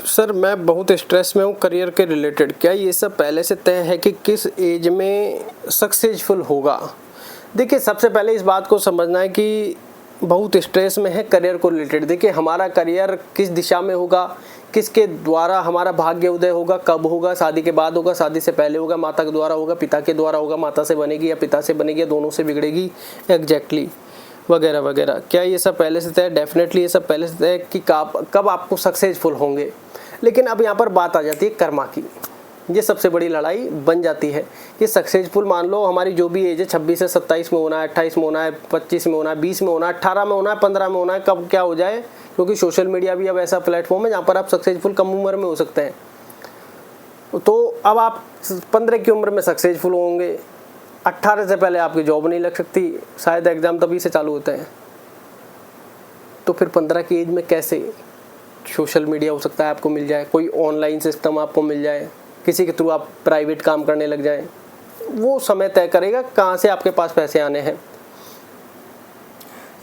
Sir मैं बहुत stress में हूँ करियर के रिलेटेड। क्या ये सब पहले से तय है कि किस एज में सक्सेसफुल होगा? देखिए, सबसे पहले इस बात को समझना है कि बहुत स्ट्रेस में है करियर को रिलेटेड। देखिए, हमारा करियर किस दिशा में होगा, किसके द्वारा हमारा भाग्य उदय होगा, कब होगा, शादी के बाद होगा, शादी से पहले होगा, माता के द्वारा होगा, पिता के द्वारा होगा, माता से बनेगी या पिता से बनेगी या दोनों से बिगड़ेगी, एग्जैक्टली वगैरह वगैरह। क्या ये सब पहले से तय? डेफिनेटली ये सब पहले से तय कि कब आपको सक्सेसफुल होंगे। लेकिन अब यहाँ पर बात आ जाती है कर्मा की। ये सबसे बड़ी लड़ाई बन जाती है कि सक्सेसफुल मान लो हमारी जो भी एज है, 26 से 27 में होना है, 28 में होना है, 25 में होना है, 20 में होना है, 18 में होना है, 15 में होना है, कब क्या हो जाए। क्योंकि सोशल मीडिया भी अब ऐसा प्लेटफॉर्म है जहाँ पर आप सक्सेसफुल कम उम्र में हो सकते हैं। तो अब आप 15 की उम्र में सक्सेसफुल होंगे, 18 से पहले आपकी जॉब नहीं लग सकती, शायद एग्ज़ाम तभी से चालू होते हैं। तो फिर 15 की एज में कैसे सोशल मीडिया हो सकता है आपको मिल जाए, कोई ऑनलाइन सिस्टम आपको मिल जाए, किसी के थ्रू आप प्राइवेट काम करने लग जाएं। वो समय तय करेगा कहाँ से आपके पास पैसे आने हैं।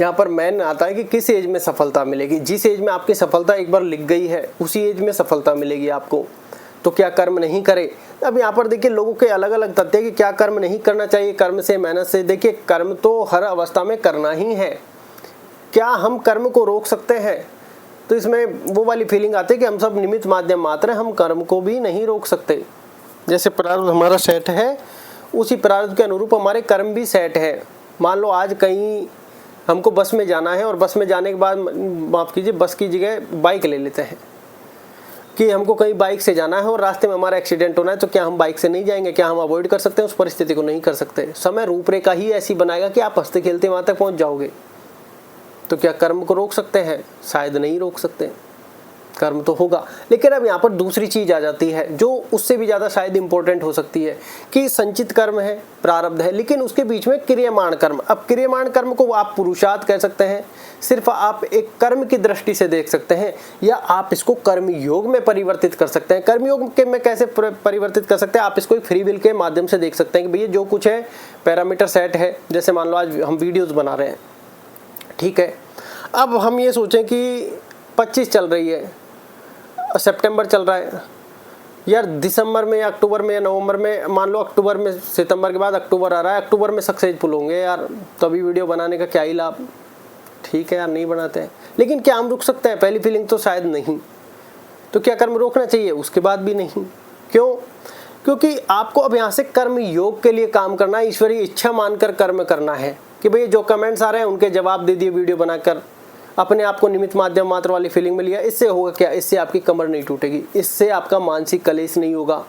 यहाँ पर मैन आता है कि किस एज में सफलता मिलेगी। जिस एज में आपकी सफलता एक बार लिख गई है उसी एज में सफलता मिलेगी आपको। तो क्या कर्म नहीं करे? अब यहाँ पर देखिए, लोगों के अलग अलग तथ्य है कि क्या कर्म नहीं करना चाहिए, कर्म से, मेहनत से। देखिए, कर्म तो हर अवस्था में करना ही है। क्या हम कर्म को रोक सकते हैं? तो इसमें वो वाली फीलिंग आती है कि हम सब निमित्त माध्यम मात्र हैं, हम कर्म को भी नहीं रोक सकते। जैसे प्रारब्ध हमारा सेट है, उसी प्रारब्ध के अनुरूप हमारे कर्म भी सेट है। मान लो आज कहीं हमको बस में जाना है और बस में जाने के बाद, माफ़ कीजिए, बस की जगह बाइक ले लेते हैं कि हमको कहीं बाइक से जाना है और रास्ते में हमारा एक्सीडेंट होना है। तो क्या हम बाइक से नहीं जाएंगे? क्या हम अवॉइड कर सकते हैं उस परिस्थिति को? नहीं कर सकते। समय रूपरेखा ही ऐसी बनाएगा कि आप हंसते खेलते वहाँ तक पहुँच जाओगे। तो क्या कर्म को रोक सकते हैं? शायद नहीं रोक सकते। कर्म तो होगा। लेकिन अब यहाँ पर दूसरी चीज आ जाती है जो उससे भी ज्यादा शायद इंपॉर्टेंट हो सकती है कि संचित कर्म है, प्रारब्ध है, लेकिन उसके बीच में क्रियमाण कर्म। अब क्रियमाण कर्म को आप पुरुषार्थ कह सकते हैं, सिर्फ आप एक कर्म की दृष्टि से देख सकते हैं, या आप इसको कर्म योग में परिवर्तित कर सकते हैं। कर्म योग के में कैसे परिवर्तित कर सकते हैं? आप इसको एक फ्री विल के माध्यम से देख सकते हैं कि भैया जो कुछ है पैरामीटर सेट है। जैसे मान लो आज हम वीडियोज बना रहे हैं, ठीक है। अब हम ये सोचें कि 25 चल रही है, सितंबर चल रहा है यार, दिसंबर में या अक्टूबर में या नवंबर में, मान लो अक्टूबर में, सितंबर के बाद अक्टूबर आ रहा है, अक्टूबर में सक्सेसफुल होंगे यार, तो अभी वीडियो बनाने का क्या ही लाभ। ठीक है यार, नहीं बनाते हैं। लेकिन क्या हम रुक सकते हैं? पहली फीलिंग तो शायद नहीं। तो क्या कर्म रोकना चाहिए? उसके बाद भी नहीं। क्यों? क्योंकि आपको अब यहाँ से कर्म योग के लिए काम करना है, ईश्वरीय इच्छा मानकर कर्म करना है कि भैया जो कमेंट्स आ रहे हैं उनके जवाब दे दिए वीडियो बनाकर, अपने आप को निमित्त माध्यम मात्र वाली फीलिंग में लिया। इससे होगा क्या? इससे आपकी कमर नहीं टूटेगी, इससे आपका मानसिक कलेश नहीं होगा,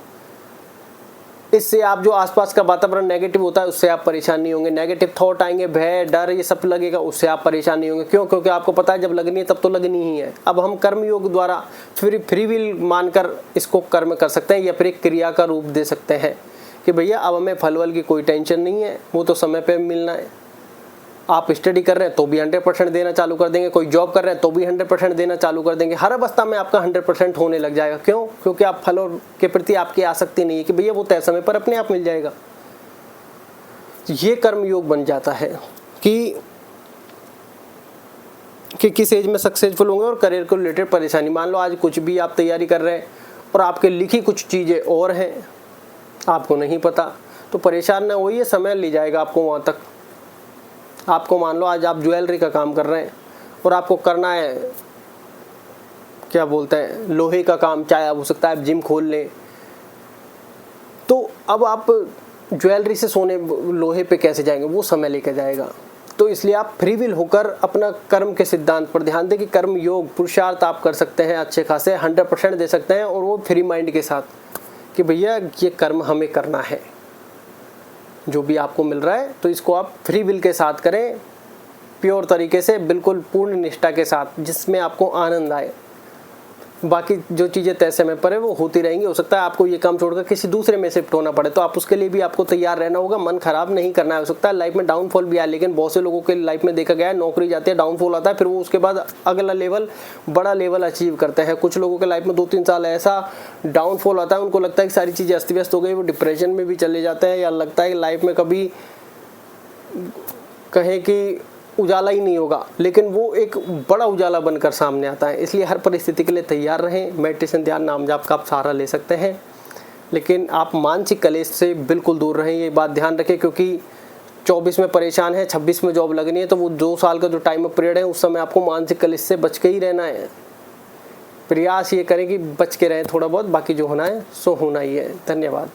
इससे आप जो आसपास का वातावरण नेगेटिव होता है उससे आप परेशान नहीं होंगे। नेगेटिव थॉट आएंगे, भय, डर, ये सब लगेगा, उससे आप परेशान नहीं होंगे। क्यों? क्योंकि आपको पता है जब लगनी है तब तो लगनी ही है। अब हम कर्म योग द्वारा फ्री विल मानकर इसको कर्म कर सकते हैं, या फिर एक क्रिया का रूप दे सकते हैं कि भैया अब हमें फल वल की कोई टेंशन नहीं है, वो तो समय पर मिलना है। आप स्टडी कर रहे हैं तो भी 100% देना चालू कर देंगे, कोई जॉब कर रहे हैं तो भी 100% देना चालू कर देंगे। हर अवस्था में आपका 100% होने लग जाएगा। क्यों? क्योंकि आप फलों के प्रति आपकी आसक्ति नहीं है कि भैया वो तय समय पर अपने आप मिल जाएगा। ये कर्म योग बन जाता है कि किस एज में सक्सेसफुल होंगे और करियर को रिलेटेड परेशानी। मान लो आज कुछ भी आप तैयारी कर रहे हैं और आपके लिखी कुछ चीज़ें और हैं, आपको नहीं पता, तो परेशान ना होइए, समय ले जाएगा आपको वहाँ तक। आपको मान लो आज आप ज्वेलरी का काम कर रहे हैं और आपको करना है, क्या बोलते हैं, लोहे का काम, चाहे हो सकता है आप जिम खोल लें, तो अब आप ज्वेलरी से सोने लोहे पे कैसे जाएंगे? वो समय लेकर जाएगा। तो इसलिए आप फ्री विल होकर अपना कर्म के सिद्धांत पर ध्यान दें कि कर्म योग पुरुषार्थ आप कर सकते हैं, अच्छे खासे 100% दे सकते हैं, और वो फ्री माइंड के साथ कि भैया ये कर्म हमें करना है, जो भी आपको मिल रहा है तो इसको आप फ्री विल के साथ करें, प्योर तरीके से, बिल्कुल पूर्ण निष्ठा के साथ, जिसमें आपको आनंद आए। बाकी जो चीज़ें तय समय पर है वो होती रहेंगी। हो सकता है आपको ये काम छोड़कर किसी दूसरे में शिफ्ट होना पड़े, तो आप उसके लिए भी आपको तैयार रहना होगा, मन खराब नहीं करना है। हो सकता है लाइफ में डाउनफॉल भी आए, लेकिन बहुत से लोगों के लाइफ में देखा गया है नौकरी जाती है, डाउनफॉल आता है, फिर वो उसके बाद अगला लेवल, बड़ा लेवल अचीव करते हैं। कुछ लोगों के लाइफ में 2-3 साल ऐसा डाउनफॉल आता है, उनको लगता है कि सारी चीज़ें अस्त व्यस्त हो गई, वो डिप्रेशन में भी चले जाते हैं, या लगता है कि लाइफ में कभी कहें कि उजाला ही नहीं होगा, लेकिन वो एक बड़ा उजाला बनकर सामने आता है। इसलिए हर परिस्थिति के लिए तैयार रहें। मेडिटेशन, ध्यान, नाम जाप का आप सहारा ले सकते हैं, लेकिन आप मानसिक कलेश से बिल्कुल दूर रहें, ये बात ध्यान रखें। क्योंकि 24 में परेशान है, 26 में जॉब लगनी है, तो वो 2 साल का जो टाइम पीरियड है उस समय आपको मानसिक कलेश से बच के ही रहना है। प्रयास ये करें कि बच के रहें थोड़ा बहुत, बाकी जो होना है सो होना ही है। धन्यवाद।